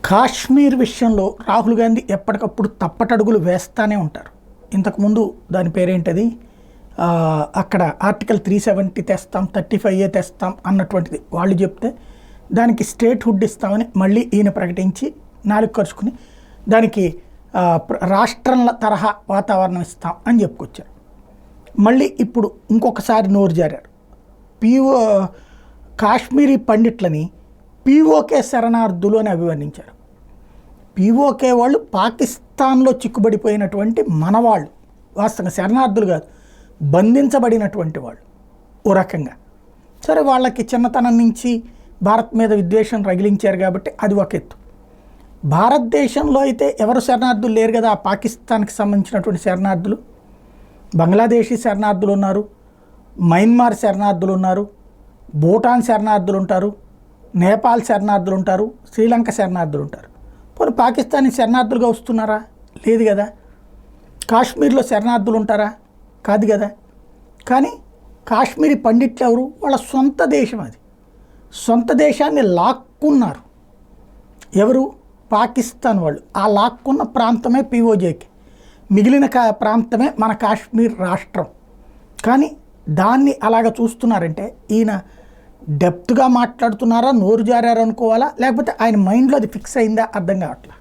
కాశ్మీర్ విషయంలో రాహుల్ గాంధీ ఎప్పటికప్పుడు తప్పటడుగులు వేస్తూనే ఉంటారు. ఇంతకుముందు దాని పేరేంటది, అక్కడ ఆర్టికల్ 370 తెస్తాం, 35A తెస్తాం అన్నటువంటిది వాళ్ళు చెప్తే దానికి స్టేట్ హుడ్ ఇస్తామని మళ్ళీ ఈయన ప్రకటించి నాలుగు ఖర్చుకుని దానికి రాష్ట్రంల తరహా వాతావరణం ఇస్తాం అని చెప్పుకొచ్చారు. మళ్ళీ ఇప్పుడు ఇంకొకసారి నోరు జారారు. కాశ్మీరీ పండిట్లని పీఓకే శరణార్థులు అని అభివర్ణించారు. పీఓకే వాళ్ళు పాకిస్తాన్లో చిక్కుబడిపోయినటువంటి మనవాళ్ళు, వాస్తవంగా శరణార్థులు కాదు, బంధించబడినటువంటి వాళ్ళు ఓ రకంగా. సరే, వాళ్ళకి చిన్నతనం నుంచి భారత్ మీద విద్వేషం రగిలించారు కాబట్టి అది ఒక ఎత్తు. భారతదేశంలో అయితే ఎవరు శరణార్థులు లేరు కదా, ఆ పాకిస్తాన్కి సంబంధించినటువంటి శరణార్థులు. బంగ్లాదేశీ శరణార్థులు ఉన్నారు, మయన్మార్ శరణార్థులు ఉన్నారు, భూటాన్ శరణార్థులు ఉంటారు, నేపాల్ శరణార్థులు ఉంటారు, శ్రీలంక శరణార్థులు ఉంటారు. పోనీ పాకిస్తానీ శరణార్థులుగా వస్తున్నారా? లేదు కదా. కాశ్మీర్లో శరణార్థులు ఉంటారా? కాదు కదా. కానీ కాశ్మీరీ పండిట్లు ఎవరు? వాళ్ళ సొంత దేశం, అది సొంత దేశాన్ని లాక్కున్నారు. ఎవరు? పాకిస్తాన్ వాళ్ళు. ఆ లాక్కున్న ప్రాంతమే పీఓజేకి, మిగిలిన ప్రాంతమే మన కాశ్మీర్ రాష్ట్రం. కానీ దాన్ని అలాగ చూస్తున్నారంటే ఈయన డెప్త్గా మాట్లాడుతున్నారా, నోరు జారారు అనుకోవాలా, లేకపోతే ఆయన మైండ్లో అది ఫిక్స్ అయిందా అర్థం కావట్లేదు.